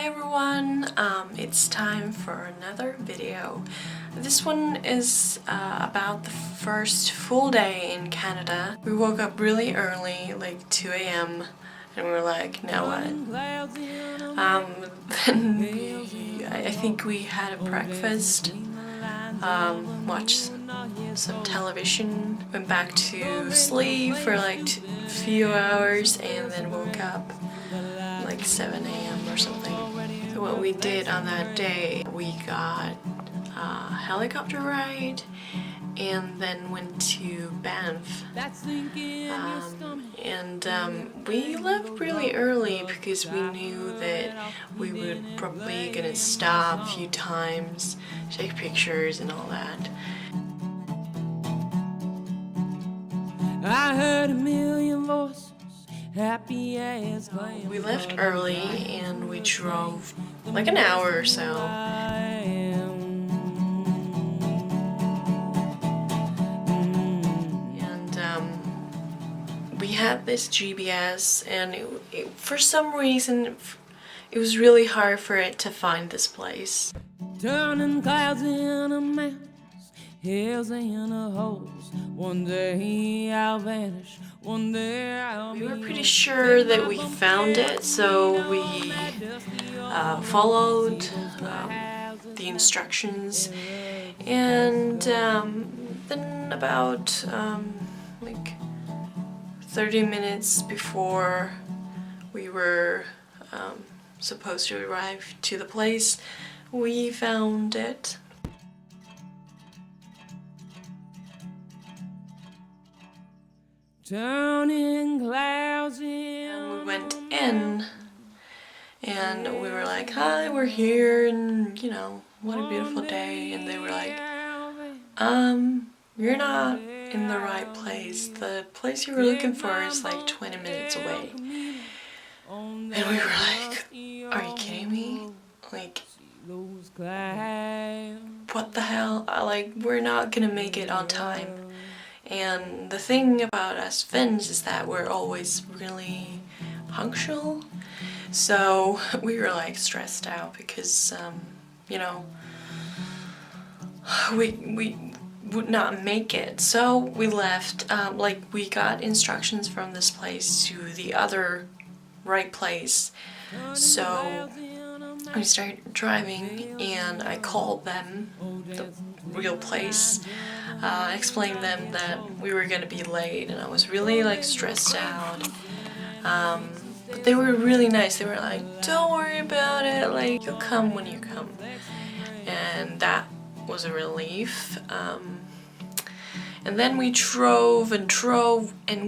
Hi everyone, it's time for another video. This one is about the first full day in Canada. We woke up really early, like 2 a.m. and we were like, now what? I think we had a breakfast, watched some television, went back to sleep for like a few hours and then woke up like 7 a.m. or something. So what we did on that day, we got a helicopter ride and then went to Banff. We left really early because we knew that we would probably gonna stop a few times, take pictures and all that. I heard a million voices, happy as We left early and we drove like an hour or so. And we had this GPS and for some reason it was really hard for it to find this place. Turning clouds into mountains, hills into holes. One day I'll vanish, one day I'll We were pretty sure that we found it, so we followed the instructions, and then about like 30 minutes before we were supposed to arrive to the place, we found it. turning clouds in. And we went in and we were like, hi, we're here, and you know, what a beautiful day. And they were like, you're not in the right place. The place you were looking for is like 20 minutes away. And we were like, are you kidding me? Like, what the hell? Like, we're not gonna make it on time. And the thing about us Finns is that we're always really punctual. So we were like stressed out because, you know, we would not make it. So we left, like we got instructions from this place to the other right place. So we started driving and I called them, the real place, explained them that we were gonna be late and I was really like stressed out. But they were really nice. They were like, don't worry about it, like you'll come when you come. And that was a relief. And then we drove and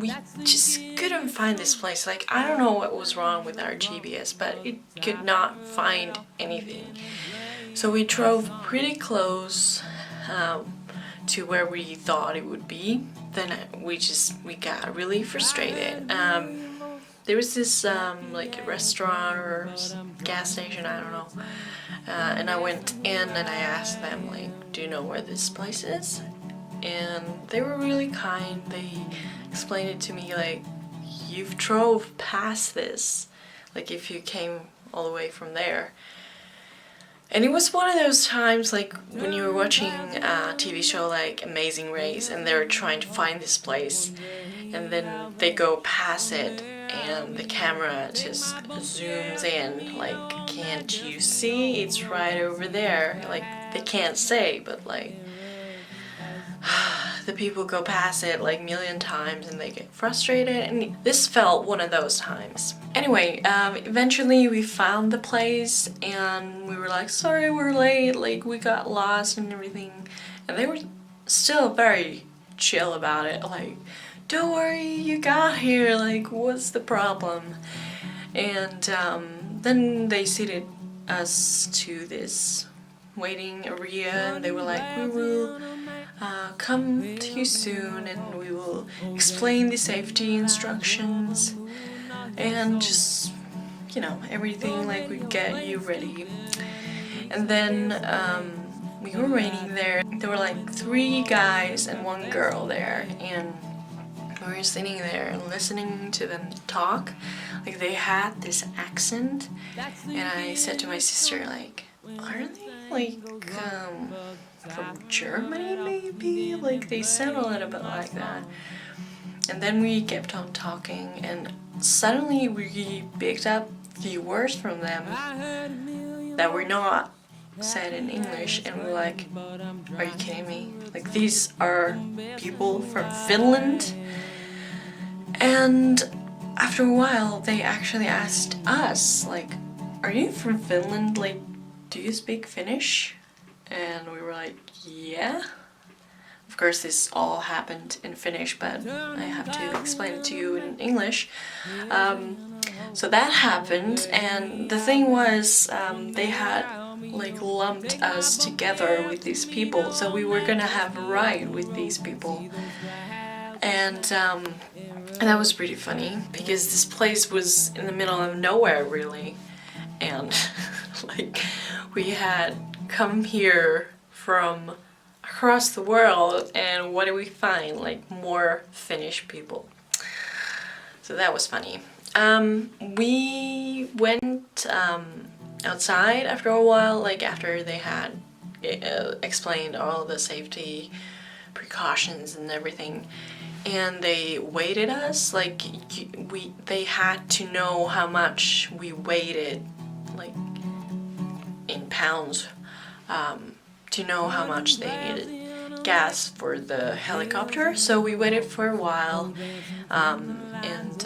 we just couldn't find this place. Like, I don't know what was wrong with our GPS, but it could not find anything. So we drove pretty close to where we thought it would be. Then we got really frustrated. There was this like a restaurant or gas station, I don't know. And I went in and I asked them, like, do you know where this place is? And they were really kind. They explained it to me like, you've drove past this, like if you came all the way from there. And it was one of those times like when you were watching a TV show like Amazing Race and they're trying to find this place and then they go past it and the camera just zooms in, like, can't you see? It's right over there. Like, they can't say, but like the people go past it like a million times and they get frustrated, and this felt one of those times. Anyway, eventually we found the place and we were like, sorry we're late, like we got lost and everything. And they were still very chill about it, like, don't worry, you got here, like what's the problem? And then they seated us to this waiting area and they were like, we will come to you soon and we will explain the safety instructions and just, you know, everything, like we'd get you ready. And then we were waiting there. There were like 3 guys and 1 girl there, and we were sitting there and listening to them talk. Like, they had this accent, and I said to my sister, like, are they like from Germany maybe? Like, they sound a little bit like that. And then we kept on talking, and suddenly we picked up the words from them that were not said in English, and we're like, are you kidding me? Like, these are people from Finland. And after a while they actually asked us, like, are you from Finland? Like, do you speak Finnish? And we were like, yeah. Of course this all happened in Finnish, but I have to explain it to you in English. So that happened, and the thing was, they had like lumped us together with these people, so we were gonna have a ride with these people. And that was pretty funny, because this place was in the middle of nowhere really, and like, we had come here from across the world, and what do we find? Like, more Finnish people. So that was funny. We went outside after a while, like after they had explained all the safety precautions and everything, and they weighted us. Like, they had to know how much we weighted, like in pounds, to know how much they needed gas for the helicopter. So we waited for a while, and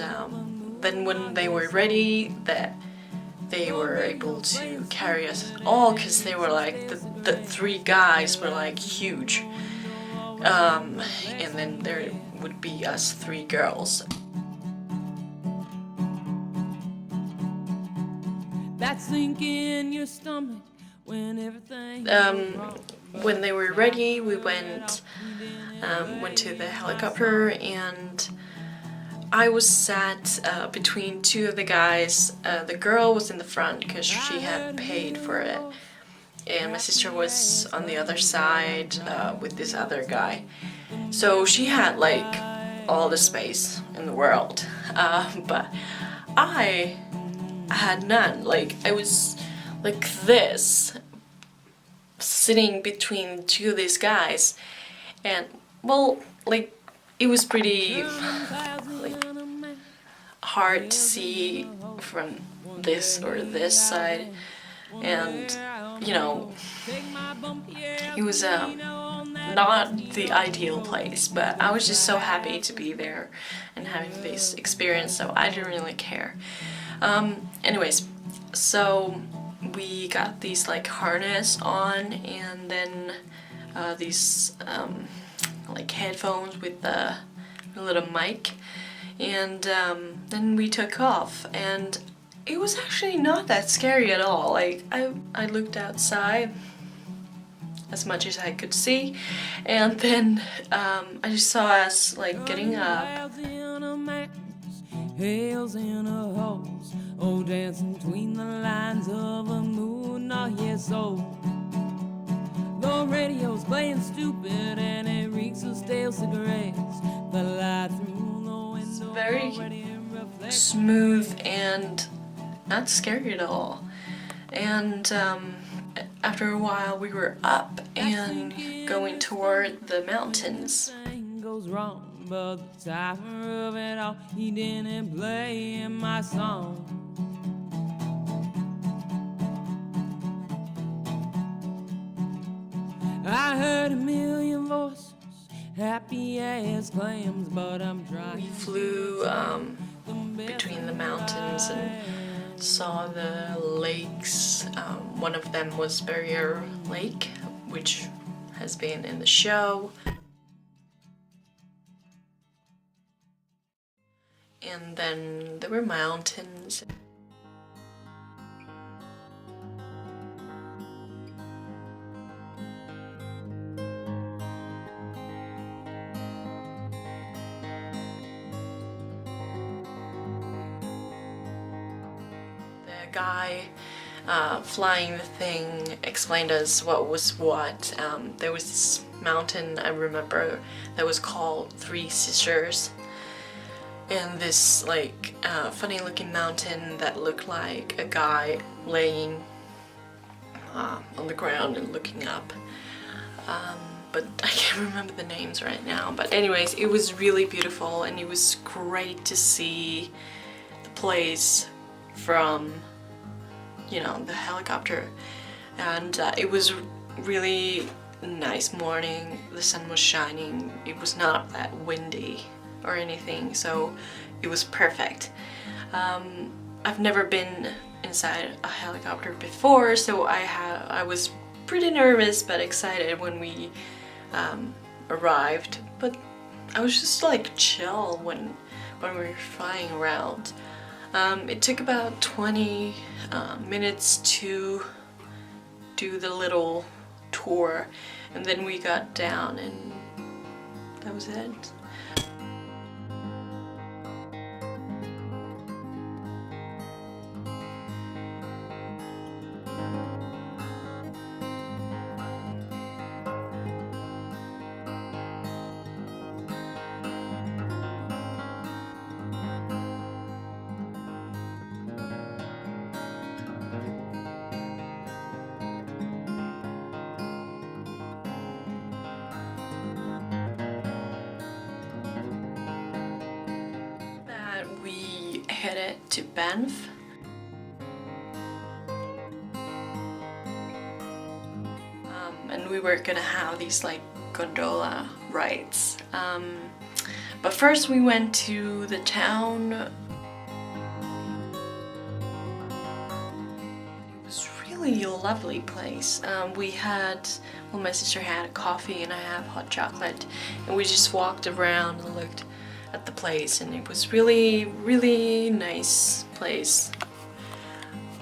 then when they were ready, that they were able to carry us all, because they were like, the three guys were like huge, and then there would be us three girls. That sink in your stomach when everything When they were ready, we went to the helicopter, and I was sat between two of the guys. The girl was in the front because she had paid for it, and my sister was on the other side with this other guy. So she had like all the space in the world, but I had none. Like, I was like this, sitting between two of these guys, and well, like, it was pretty like hard to see from this or this side, and you know, it was not the ideal place, but I was just so happy to be there and having this experience, so I didn't really care. Anyways, so we got these like harness on, and then these like headphones with the little mic, and then we took off, and it was actually not that scary at all. Like, I looked outside as much as I could see, and then I just saw us like getting up. Hails in a hose, oh, dancing between the lines of a moon, oh yes, oh. The radio's playing stupid and it reeks of stale cigarettes. The light through the window Very smooth and not scary at all. And after a while we were up and going toward the mountains. Goes wrong, but the timer of it all, he didn't play in my song. I heard a million voices, happy as clams, but I'm trying. We flew between the mountains and saw the lakes. One of them was Barrier Lake, which has been in the show. And then there were mountains. The guy flying the thing explained us what was what. There was this mountain, I remember, that was called Three Sisters. and this like funny looking mountain that looked like a guy laying on the ground and looking up. But I can't remember the names right now. But anyways, it was really beautiful, and it was great to see the place from, you know, the helicopter. And it was really nice morning. The sun was shining. It was not that windy or anything, so it was perfect. I've never been inside a helicopter before, so I was pretty nervous but excited when we arrived. But I was just like chill when we were flying around. It took about 20 minutes to do the little tour, and then we got down and that was it. We headed to Banff. And we were gonna have these like gondola rides. But first we went to the town. It was really a lovely place. My sister had a coffee and I have hot chocolate, and we just walked around and looked at the place, and it was really, really nice place.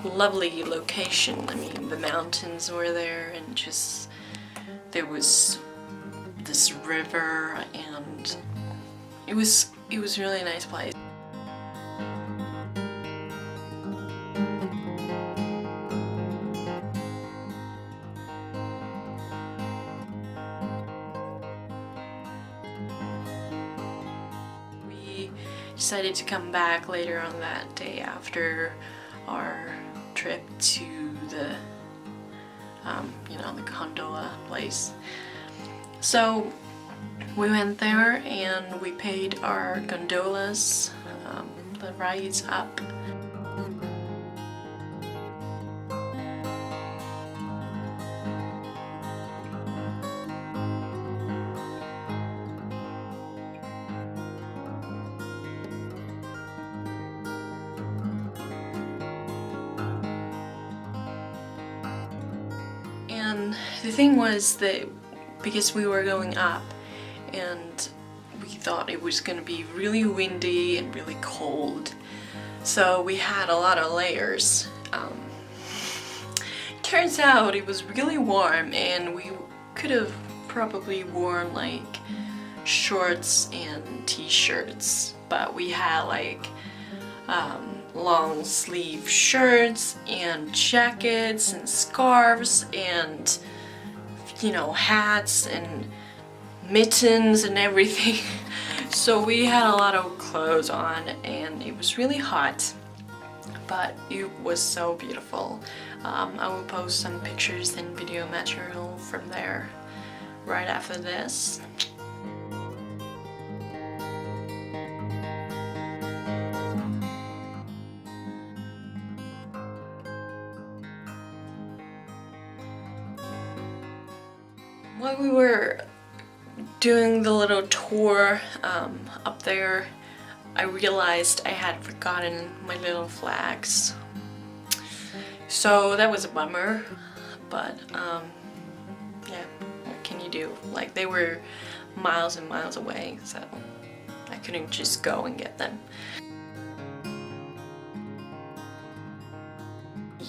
Lovely location. I mean, the mountains were there, and just there was this river, and it was really a nice place. Decided to come back later on that day after our trip to the the gondola place. So we went there and we paid our gondolas, the rides up. And the thing was that because we were going up and we thought it was going to be really windy and really cold, so we had a lot of layers. Turns out it was really warm, and we could have probably worn like shorts and t-shirts, but we had like long sleeve shirts and jackets and scarves and hats and mittens and everything. So we had a lot of clothes on, and it was really hot, but it was so beautiful. I will post some pictures and video material from there right after this. While we were doing the little tour up there, I realized I had forgotten my little flags. So that was a bummer, but yeah, what can you do? Like, they were miles and miles away, so I couldn't just go and get them.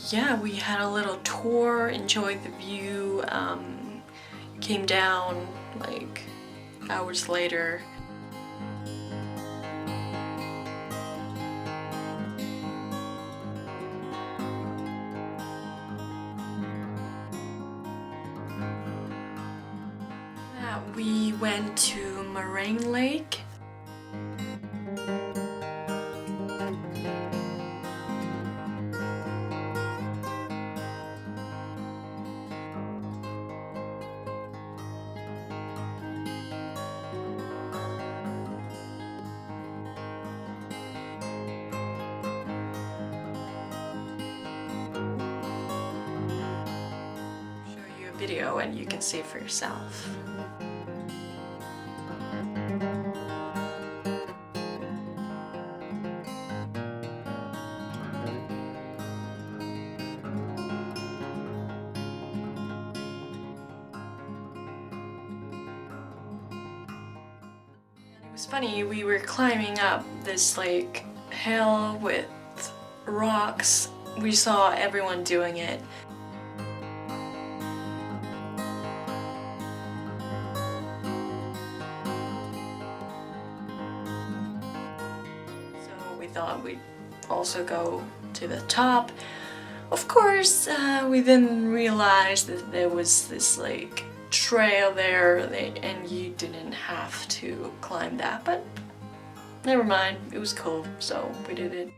Yeah, we had a little tour, enjoyed the view, came down like hours later. We went to Moraine Lake. go and you can see for yourself. It was funny, we were climbing up this like hill with rocks. We saw everyone doing it. So we thought we'd also go to the top. Of course, we didn't realize that there was this like trail there and you didn't have to climb that, but never mind, it was cool, so we did it.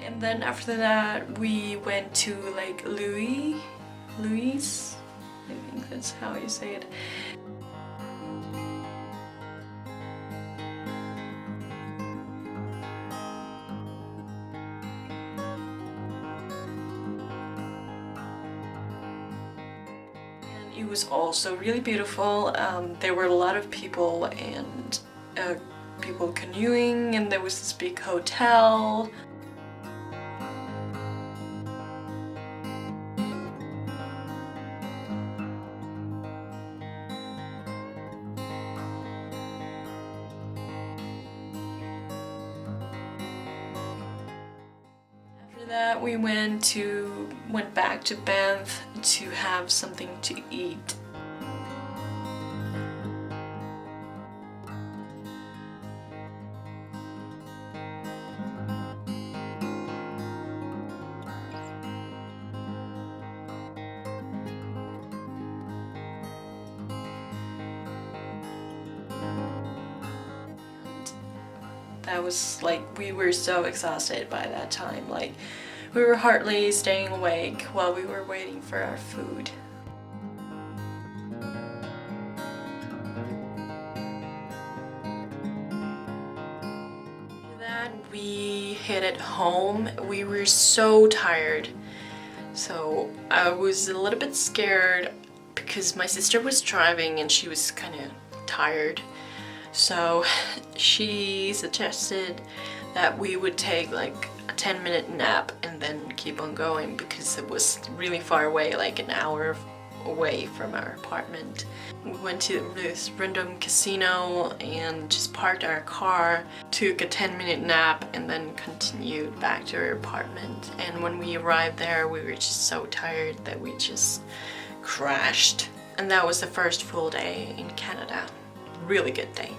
And then after that we went to Lake Louise, I think that's how you say it. And it was also really beautiful. There were a lot of people and people canoeing, and there was this big hotel. That we went back to Banff to have something to eat. That was like, we were so exhausted by that time. Like, we were hardly staying awake while we were waiting for our food. After that, we headed home. We were so tired. So I was a little bit scared because my sister was driving and she was kind of tired. So she suggested that we would take like a 10-minute nap and then keep on going because it was really far away, like an hour away from our apartment. We went to this random casino and just parked our car, took a 10-minute nap, and then continued back to our apartment. And when we arrived there, we were just so tired that we just crashed. And that was the first full day in Canada. Really good day.